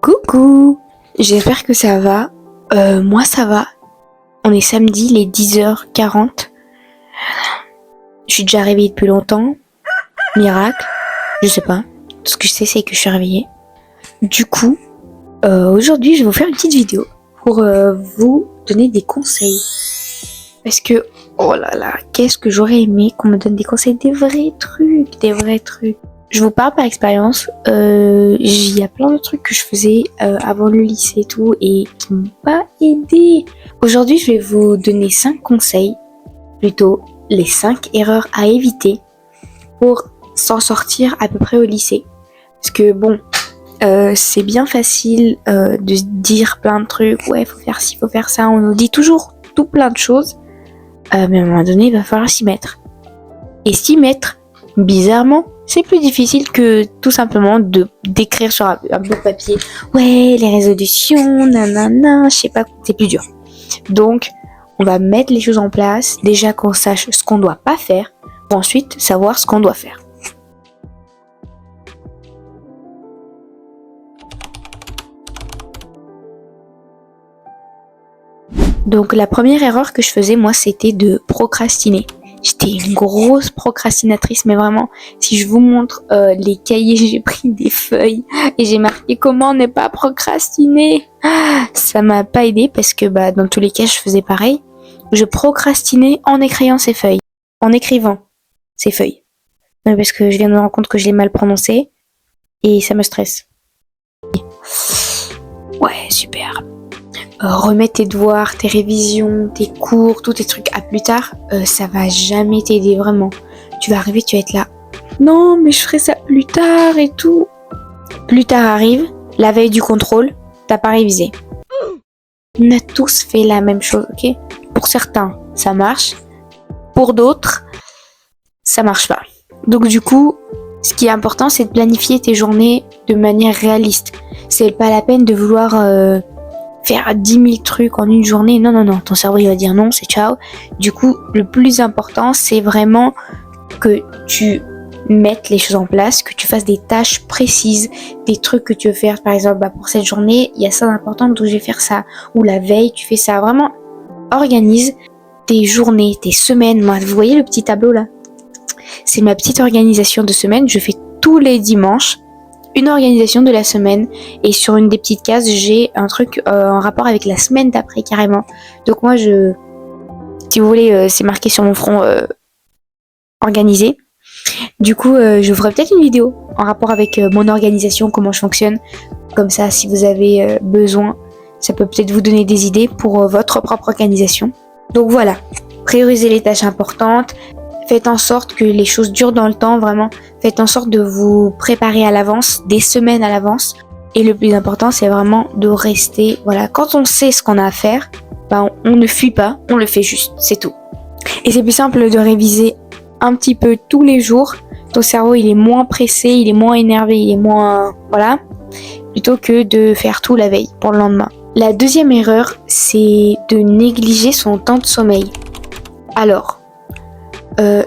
Coucou, j'espère que ça va. Moi ça va. On est samedi, les 10h40. Je suis déjà réveillée depuis longtemps. Miracle, je sais pas. Tout ce que je sais c'est que je suis réveillée. Du coup, aujourd'hui je vais vous faire une petite vidéo pour vous donner des conseils. Parce que, oh là là, qu'est-ce que j'aurais aimé qu'on me donne des conseils, des vrais trucs. Je vous parle par expérience, il y a plein de trucs que je faisais avant le lycée et tout et qui m'ont pas aidé. Aujourd'hui, je vais vous donner 5 conseils, plutôt les 5 erreurs à éviter pour s'en sortir à peu près au lycée. Parce que bon, c'est bien facile de se dire plein de trucs, ouais, faut faire ci, faut faire ça, on nous dit toujours tout plein de choses, mais à un moment donné, il va falloir s'y mettre. Et s'y mettre, bizarrement, c'est plus difficile que tout simplement d'écrire sur un bout de papier. Ouais, les résolutions, nanana, je sais pas, c'est plus dur. Donc, on va mettre les choses en place, déjà qu'on sache ce qu'on doit pas faire, pour ensuite savoir ce qu'on doit faire. Donc, la première erreur que je faisais, moi, c'était de procrastiner. J'étais une grosse procrastinatrice, mais vraiment, si je vous montre les cahiers, j'ai pris des feuilles et j'ai marqué comment ne pas procrastiner. Ça m'a pas aidé parce que dans tous les cas, je faisais pareil. Je procrastinais en écrivant ces feuilles. En écrivant ces feuilles. Parce que je viens de me rendre compte que je l'ai mal prononcé et ça me stresse. Ouais, super. Remettre tes devoirs, tes révisions, tes cours, tous tes trucs à plus tard, ça va jamais t'aider vraiment. Tu vas arriver, tu vas être là. Non, mais je ferai ça plus tard et tout. Plus tard arrive, la veille du contrôle, t'as pas révisé. On a tous fait la même chose, ok? Pour certains, ça marche. Pour d'autres, ça marche pas. Donc du coup, ce qui est important, c'est de planifier tes journées de manière réaliste. C'est pas la peine de vouloir faire 10 000 trucs en une journée. Non, ton cerveau il va dire non, c'est ciao. Du coup, le plus important, c'est vraiment que tu mettes les choses en place, que tu fasses des tâches précises, des trucs que tu veux faire. Par exemple, pour cette journée, il y a ça d'important, donc je vais faire ça. Ou la veille, tu fais ça. Vraiment, organise tes journées, tes semaines. Moi, vous voyez le petit tableau là? C'est ma petite organisation de semaine. Je fais tous les dimanches une organisation de la semaine et sur une des petites cases j'ai un truc en rapport avec la semaine d'après carrément. Donc moi si vous voulez c'est marqué sur mon front organisé. Du coup je ferai peut-être une vidéo en rapport avec mon organisation, comment je fonctionne, comme ça si vous avez besoin ça peut peut-être vous donner des idées pour votre propre organisation. Donc voilà, priorisez les tâches importantes. Faites en sorte que les choses durent dans le temps, vraiment. Faites en sorte de vous préparer à l'avance, des semaines à l'avance. Et le plus important, c'est vraiment de rester, voilà, quand on sait ce qu'on a à faire, on ne fuit pas, on le fait juste, c'est tout. Et c'est plus simple de réviser un petit peu tous les jours. Ton cerveau, il est moins pressé, il est moins énervé, il est moins, voilà, plutôt que de faire tout la veille pour le lendemain. La deuxième erreur, c'est de négliger son temps de sommeil. Alors,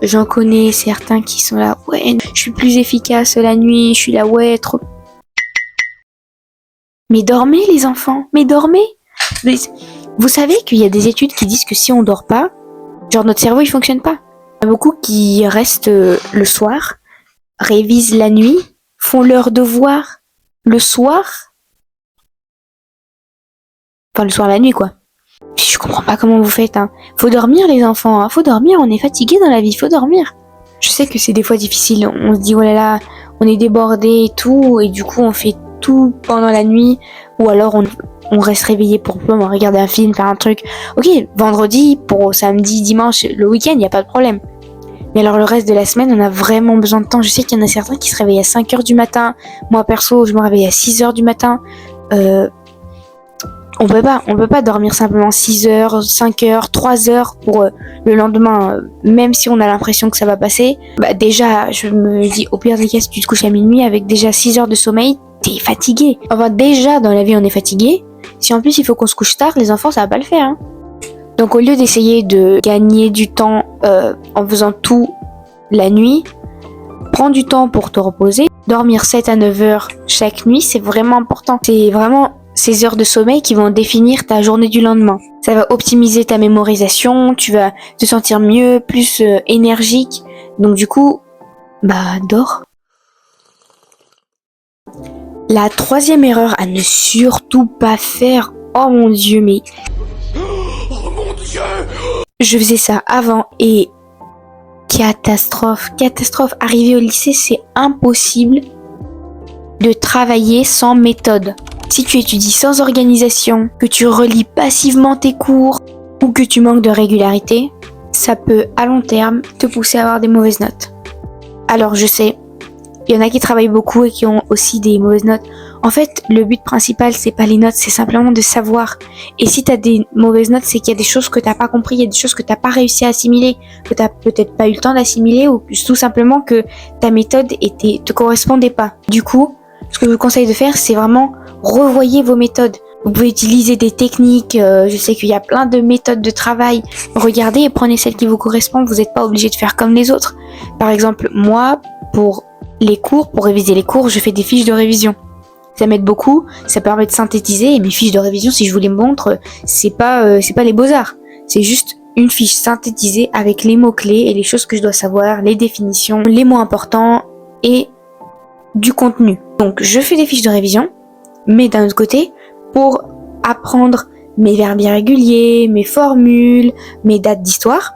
j'en connais certains qui sont là, ouais, je suis plus efficace la nuit, je suis là, ouais, trop. Mais dormez les enfants, mais dormez. Vous savez qu'il y a des études qui disent que si on dort pas, genre notre cerveau il fonctionne pas. Il y a beaucoup qui restent le soir, révisent la nuit, font leurs devoirs le soir. Enfin le soir la nuit quoi. Je comprends pas comment vous faites, hein. Faut dormir les enfants, hein. Faut dormir, on est fatigué dans la vie, faut dormir. Je sais que c'est des fois difficile, on se dit oh là là, on est débordé et tout, et du coup on fait tout pendant la nuit, ou alors on reste réveillé pour regarder un film, faire un truc. Ok, vendredi, pour samedi, dimanche, le week-end, y a pas de problème. Mais alors le reste de la semaine, on a vraiment besoin de temps. Je sais qu'il y en a certains qui se réveillent à 5h du matin. Moi perso, je me réveille à 6h du matin. On peut pas dormir simplement 6h, 5h, 3h pour le lendemain, même si on a l'impression que ça va passer. Déjà, je me dis, au pire des cas, si tu te couches à minuit avec déjà 6 heures de sommeil, t'es fatigué. Enfin, déjà, dans la vie, on est fatigué. Si en plus, il faut qu'on se couche tard, les enfants, ça va pas le faire, hein. Donc, au lieu d'essayer de gagner du temps en faisant tout la nuit, prends du temps pour te reposer. dormir 7 à 9 heures chaque nuit, c'est vraiment important. C'est vraiment ces heures de sommeil qui vont définir ta journée du lendemain. Ça va optimiser ta mémorisation, tu vas te sentir mieux, plus énergique. Donc du coup, dors. La troisième erreur à ne surtout pas faire, oh mon Dieu, mais... Oh mon Dieu! Je faisais ça avant et... Catastrophe. Arrivé au lycée, c'est impossible de travailler sans méthode. Si tu étudies sans organisation, que tu relis passivement tes cours ou que tu manques de régularité, ça peut à long terme te pousser à avoir des mauvaises notes. Alors je sais, il y en a qui travaillent beaucoup et qui ont aussi des mauvaises notes. En fait, le but principal, c'est pas les notes, c'est simplement de savoir. Et si t'as des mauvaises notes, c'est qu'il y a des choses que t'as pas compris, il y a des choses que t'as pas réussi à assimiler, que t'as peut-être pas eu le temps d'assimiler, ou tout simplement que ta méthode te correspondait pas. Du coup, ce que je vous conseille de faire, c'est vraiment revoyez vos méthodes. Vous pouvez utiliser des techniques, je sais qu'il y a plein de méthodes de travail. Regardez et prenez celle qui vous correspond, vous n'êtes pas obligé de faire comme les autres. Par exemple, moi, pour réviser les cours, je fais des fiches de révision. Ça m'aide beaucoup, ça permet de synthétiser, et mes fiches de révision, si je vous les montre, c'est pas les beaux-arts. C'est juste une fiche synthétisée avec les mots-clés et les choses que je dois savoir, les définitions, les mots importants et du contenu. Donc, je fais des fiches de révision, mais d'un autre côté, pour apprendre mes verbes irréguliers, mes formules, mes dates d'histoire,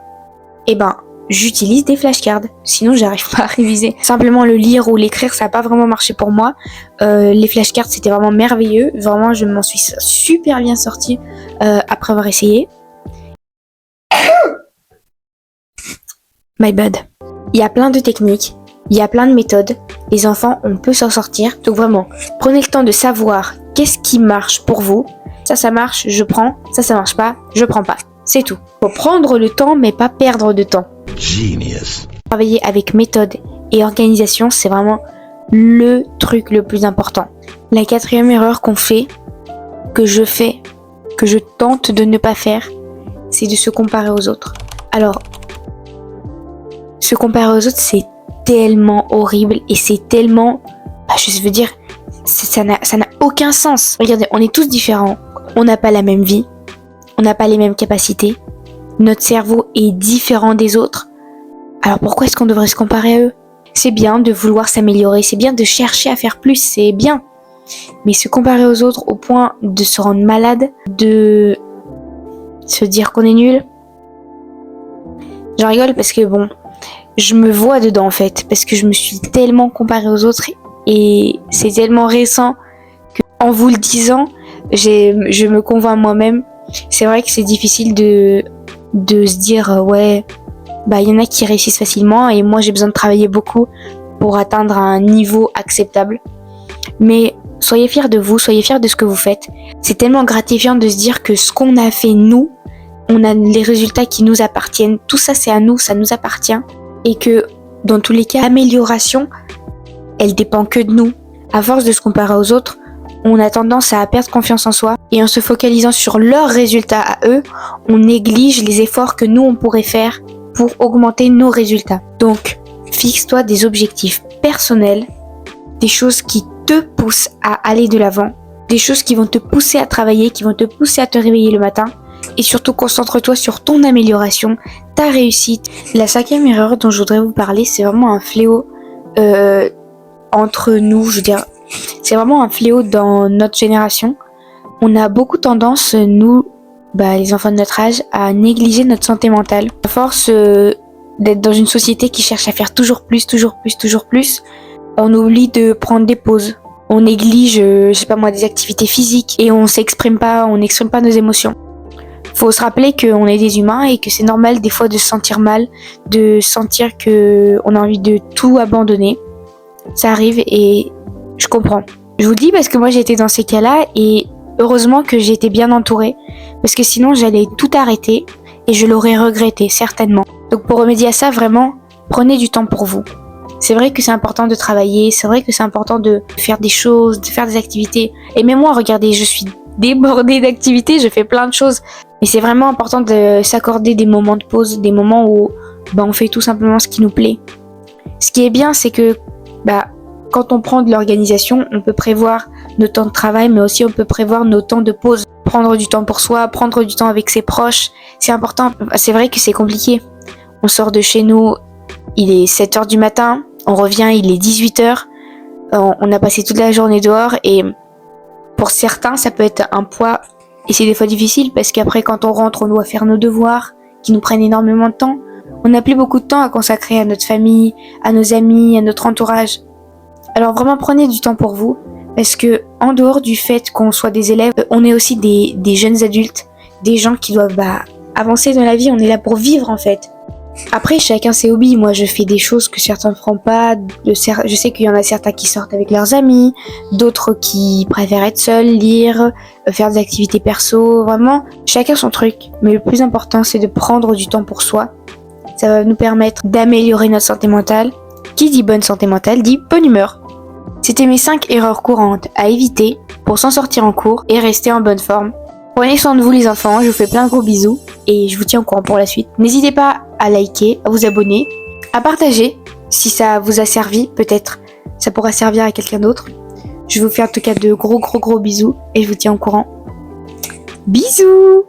j'utilise des flashcards. Sinon, j'arrive pas à réviser. Simplement le lire ou l'écrire, ça n'a pas vraiment marché pour moi. Les flashcards, c'était vraiment merveilleux. Vraiment, je m'en suis super bien sortie après avoir essayé. My bad. Il y a plein de techniques. Il y a plein de méthodes. Les enfants, on peut s'en sortir. Donc vraiment, prenez le temps de savoir qu'est-ce qui marche pour vous. Ça marche, je prends. Ça marche pas, je prends pas. C'est tout. Faut prendre le temps, mais pas perdre de temps. Genius. Travailler avec méthode et organisation, c'est vraiment le truc le plus important. La quatrième erreur qu'on fait, que je tente de ne pas faire, c'est de se comparer aux autres. Alors, se comparer aux autres, c'est tellement horrible et c'est tellement, je veux dire, ça n'a aucun sens. Regardez, on est tous différents, on n'a pas la même vie, on n'a pas les mêmes capacités, notre cerveau est différent des autres. Alors pourquoi est-ce qu'on devrait se comparer à eux? C'est bien de vouloir s'améliorer, c'est bien de chercher à faire plus, c'est bien. Mais se comparer aux autres au point de se rendre malade, de se dire qu'on est nul, j'en rigole parce que je me vois dedans en fait, parce que je me suis tellement comparée aux autres et c'est tellement récent que en vous le disant, je me convainc moi-même. C'est vrai que c'est difficile de se dire il y en a qui réussissent facilement et moi j'ai besoin de travailler beaucoup pour atteindre un niveau acceptable. Mais soyez fiers de vous, soyez fiers de ce que vous faites. C'est tellement gratifiant de se dire que ce qu'on a fait nous, on a les résultats qui nous appartiennent. Tout ça c'est à nous, ça nous appartient. Et que dans tous les cas, l'amélioration, elle dépend que de nous. À force de se comparer aux autres, on a tendance à perdre confiance en soi. Et en se focalisant sur leurs résultats à eux, on néglige les efforts que nous on pourrait faire pour augmenter nos résultats. Donc, fixe-toi des objectifs personnels, des choses qui te poussent à aller de l'avant, des choses qui vont te pousser à travailler, qui vont te pousser à te réveiller le matin. Et surtout, concentre-toi sur ton amélioration, ta réussite. La cinquième erreur dont je voudrais vous parler, c'est vraiment un fléau entre nous, je veux dire, c'est vraiment un fléau dans notre génération. On a beaucoup tendance, nous, les enfants de notre âge, à négliger notre santé mentale. À force d'être dans une société qui cherche à faire toujours plus, on oublie de prendre des pauses. On néglige, des activités physiques et on n'exprime pas nos émotions. Faut se rappeler qu'on est des humains et que c'est normal des fois de se sentir mal, de sentir que on a envie de tout abandonner. Ça arrive et je comprends. Je vous le dis parce que moi j'ai été dans ces cas-là et heureusement que j'ai été bien entourée parce que sinon j'allais tout arrêter et je l'aurais regretté certainement. Donc pour remédier à ça, vraiment, prenez du temps pour vous. C'est vrai que c'est important de travailler, c'est vrai que c'est important de faire des choses, de faire des activités. Et même moi, regardez, je suis débordée d'activités, je fais plein de choses. Mais c'est vraiment important de s'accorder des moments de pause, des moments où on fait tout simplement ce qui nous plaît. Ce qui est bien, c'est que quand on prend de l'organisation, on peut prévoir nos temps de travail, mais aussi on peut prévoir nos temps de pause. Prendre du temps pour soi, prendre du temps avec ses proches, c'est important. C'est vrai que c'est compliqué. On sort de chez nous, il est 7h du matin, on revient, il est 18h. On a passé toute la journée dehors et pour certains, ça peut être un poids et c'est des fois difficile parce qu'après, quand on rentre, on doit faire nos devoirs qui nous prennent énormément de temps. On n'a plus beaucoup de temps à consacrer à notre famille, à nos amis, à notre entourage. Alors vraiment, prenez du temps pour vous parce que en dehors du fait qu'on soit des élèves, on est aussi des jeunes adultes, des gens qui doivent avancer dans la vie. On est là pour vivre en fait. Après, chacun ses hobbies. Moi, je fais des choses que certains ne feront pas. Je sais qu'il y en a certains qui sortent avec leurs amis, d'autres qui préfèrent être seuls, lire, faire des activités perso. Vraiment, chacun son truc. Mais le plus important, c'est de prendre du temps pour soi. Ça va nous permettre d'améliorer notre santé mentale. Qui dit bonne santé mentale dit bonne humeur. C'était mes 5 erreurs courantes à éviter pour s'en sortir en cours et rester en bonne forme. Prenez soin de vous les enfants, je vous fais plein de gros bisous et je vous tiens au courant pour la suite. N'hésitez pas à liker, à vous abonner, à partager si ça vous a servi, peut-être ça pourra servir à quelqu'un d'autre. Je vous fais en tout cas de gros bisous et je vous tiens au courant. Bisous!